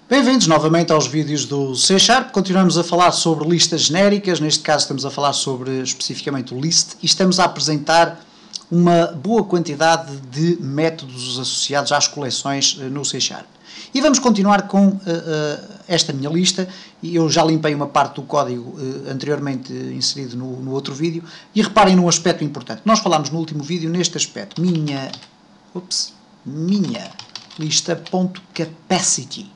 Bem-vindos novamente aos vídeos do C#. Continuamos a falar sobre listas genéricas, neste caso estamos a falar sobre especificamente o list e estamos a apresentar uma boa quantidade de métodos associados às coleções no C#. E vamos continuar com esta minha lista, e eu já limpei uma parte do código anteriormente inserido no outro vídeo, e reparem num aspecto importante. Nós falámos no último vídeo neste aspecto, minha lista.capacity.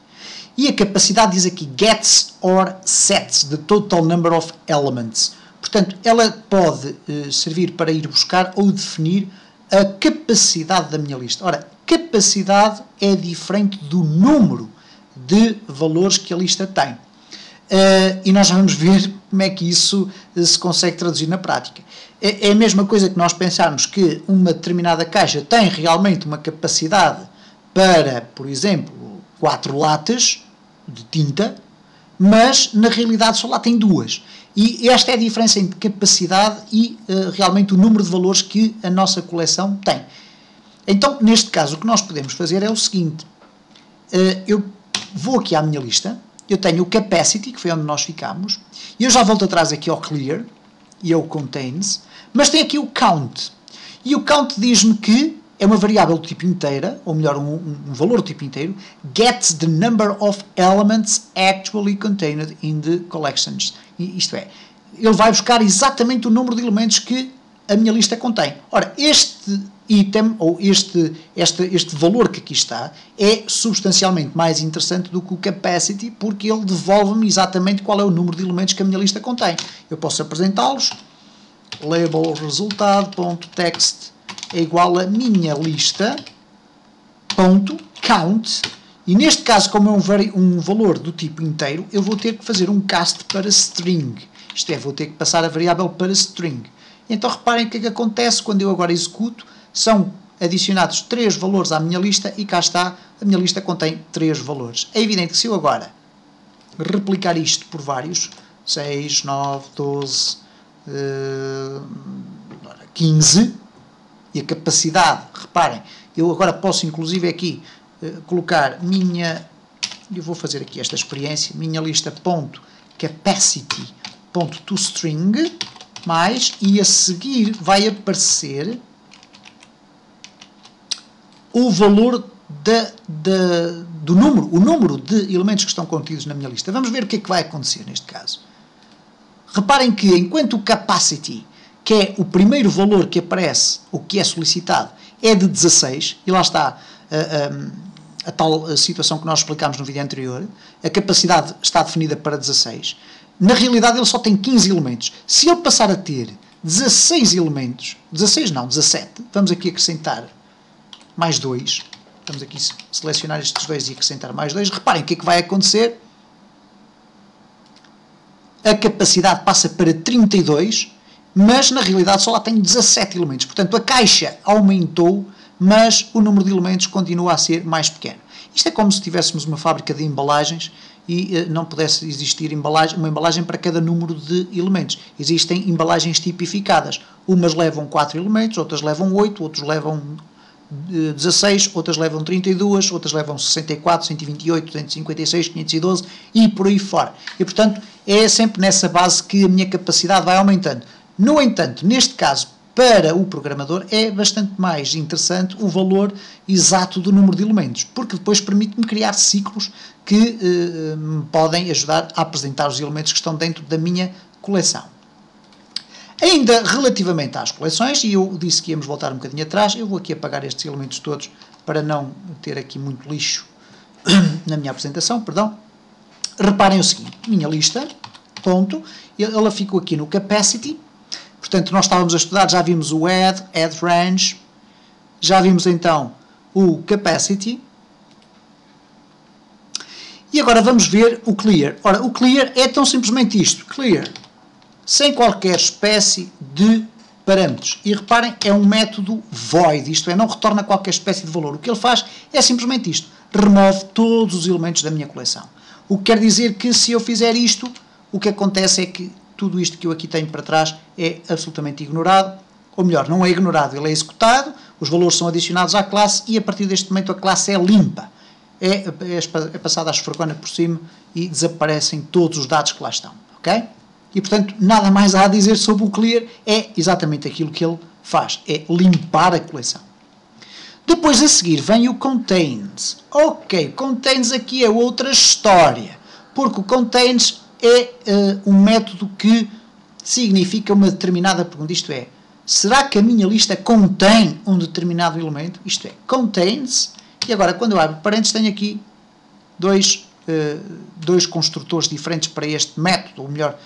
E a capacidade diz aqui gets or sets the total number of elements. Portanto, ela pode servir para ir buscar ou definir a capacidade da minha lista. Ora, capacidade é diferente do número de valores que a lista tem. E nós vamos ver como é que isso se consegue traduzir na prática. É a mesma coisa que nós pensarmos que uma determinada caixa tem realmente uma capacidade para, por exemplo, 4 latas de tinta, mas na realidade só lá tem 2. E esta é a diferença entre capacidade e realmente o número de valores que a nossa coleção tem. Então, neste caso, o que nós podemos fazer é o seguinte. Eu vou aqui à minha lista, eu tenho o capacity, que foi onde nós ficámos, e eu já volto atrás aqui ao clear, e ao contains, mas tem aqui o count. E o count diz-me que é uma variável do tipo inteira, ou melhor, um valor do tipo inteiro, gets the number of elements actually contained in the collections. Isto é, ele vai buscar exatamente o número de elementos que a minha lista contém. Ora, este item, ou este valor que aqui está, é substancialmente mais interessante do que o capacity, porque ele devolve-me exatamente qual é o número de elementos que a minha lista contém. Eu posso apresentá-los, label resultado.text é igual a minha lista.count, e neste caso, como é um valor do tipo inteiro, eu vou ter que fazer um cast para string. Isto é, vou ter que passar a variável para string. Então reparem o que é que acontece quando eu agora executo. São adicionados 3 valores à minha lista e cá está, a minha lista contém 3 valores. É evidente que se eu agora replicar isto por vários, 6, 9, 12, 15, e a capacidade, reparem, eu agora posso inclusive aqui colocar eu vou fazer aqui esta experiência, minha lista.capacity.toString, e a seguir vai aparecer o valor do número, o número de elementos que estão contidos na minha lista. Vamos ver o que é que vai acontecer neste caso. Reparem que enquanto o capacity, que é o primeiro valor que aparece, ou que é solicitado, é de 16, e lá está a tal situação que nós explicámos no vídeo anterior, a capacidade está definida para 16, na realidade ele só tem 15 elementos. Se ele passar a ter 16 elementos, 16 não, 17, vamos aqui acrescentar mais 2, vamos aqui selecionar estes 2 e acrescentar mais 2, reparem o que é que vai acontecer. A capacidade passa para 32, mas na realidade só lá tem 17 elementos. Portanto, a caixa aumentou, mas o número de elementos continua a ser mais pequeno. Isto é como se tivéssemos uma fábrica de embalagens e não pudesse existir uma embalagem para cada número de elementos. Existem embalagens tipificadas. Umas levam 4 elementos, outras levam 8, outros levam 16, outras levam 32, outras levam 64, 128, 256, 512 e por aí fora. E, portanto, é sempre nessa base que a minha capacidade vai aumentando. No entanto, neste caso, para o programador, é bastante mais interessante o valor exato do número de elementos, porque depois permite-me criar ciclos que me podem ajudar a apresentar os elementos que estão dentro da minha coleção. Ainda relativamente às coleções, e eu disse que íamos voltar um bocadinho atrás, eu vou aqui apagar estes elementos todos para não ter aqui muito lixo na minha apresentação, perdão. Reparem o seguinte, minha lista, ponto, ela ficou aqui no capacity. Portanto, nós estávamos a estudar, já vimos o add range, já vimos então o capacity, e agora vamos ver o clear. Ora, o clear é tão simplesmente isto, clear, sem qualquer espécie de parâmetros. E reparem, é um método void, isto é, não retorna qualquer espécie de valor. O que ele faz é simplesmente isto, remove todos os elementos da minha coleção. O que quer dizer que se eu fizer isto, o que acontece é que tudo isto que eu aqui tenho para trás é absolutamente ignorado, ou melhor, não é ignorado, ele é executado, os valores são adicionados à classe e a partir deste momento a classe é limpa. é passada a esfregona por cima e desaparecem todos os dados que lá estão, ok? E, portanto, nada mais há a dizer sobre o clear, é exatamente aquilo que ele faz, é limpar a coleção. Depois, a seguir, vem o contains. Ok, contains aqui é outra história, porque o contains é um método que significa uma determinada pergunta, isto é, será que a minha lista contém um determinado elemento? Isto é, contains, e agora quando eu abro parênteses tenho aqui dois construtores diferentes para este método, ou melhor,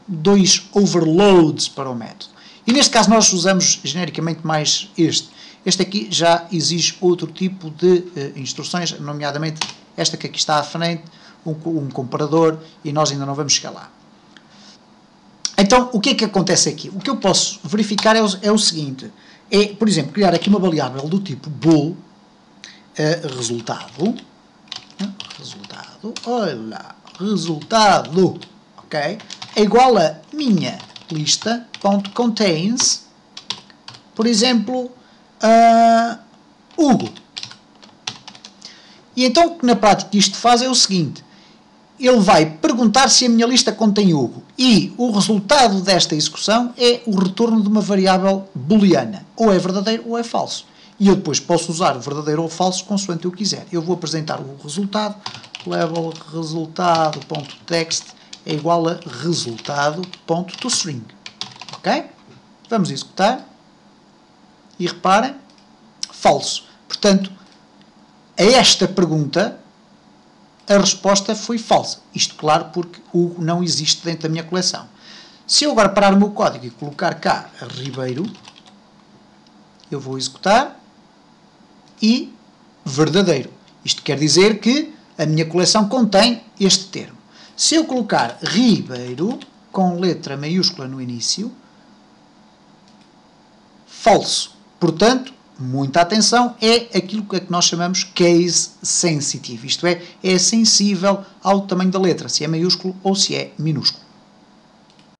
dois overloads para o método. E neste caso nós usamos genericamente mais este. Este aqui já exige outro tipo de instruções, nomeadamente esta que aqui está à frente, um comparador, e nós ainda não vamos chegar lá. Então, o que é que acontece aqui? O que eu posso verificar é o seguinte, por exemplo, criar aqui uma variável do tipo bool, resultado, ok, é igual a minha lista.contains, por exemplo, Hugo. E então, o que na prática isto faz é o seguinte, ele vai perguntar se a minha lista contém Hugo, e o resultado desta execução é o retorno de uma variável booleana, ou é verdadeiro ou é falso. E eu depois posso usar o verdadeiro ou o falso consoante eu quiser. Eu vou apresentar o resultado, level resultado.text é igual a resultado.toString. Ok? Vamos executar. E reparem, falso. Portanto, a esta pergunta, a resposta foi falsa. Isto, claro, porque Hugo não existe dentro da minha coleção. Se eu agora parar o meu código e colocar cá Ribeiro, eu vou executar e verdadeiro. Isto quer dizer que a minha coleção contém este termo. Se eu colocar Ribeiro, com letra maiúscula no início, falso. Portanto, muita atenção, é aquilo que nós chamamos case sensitive. Isto é sensível ao tamanho da letra, se é maiúsculo ou se é minúsculo.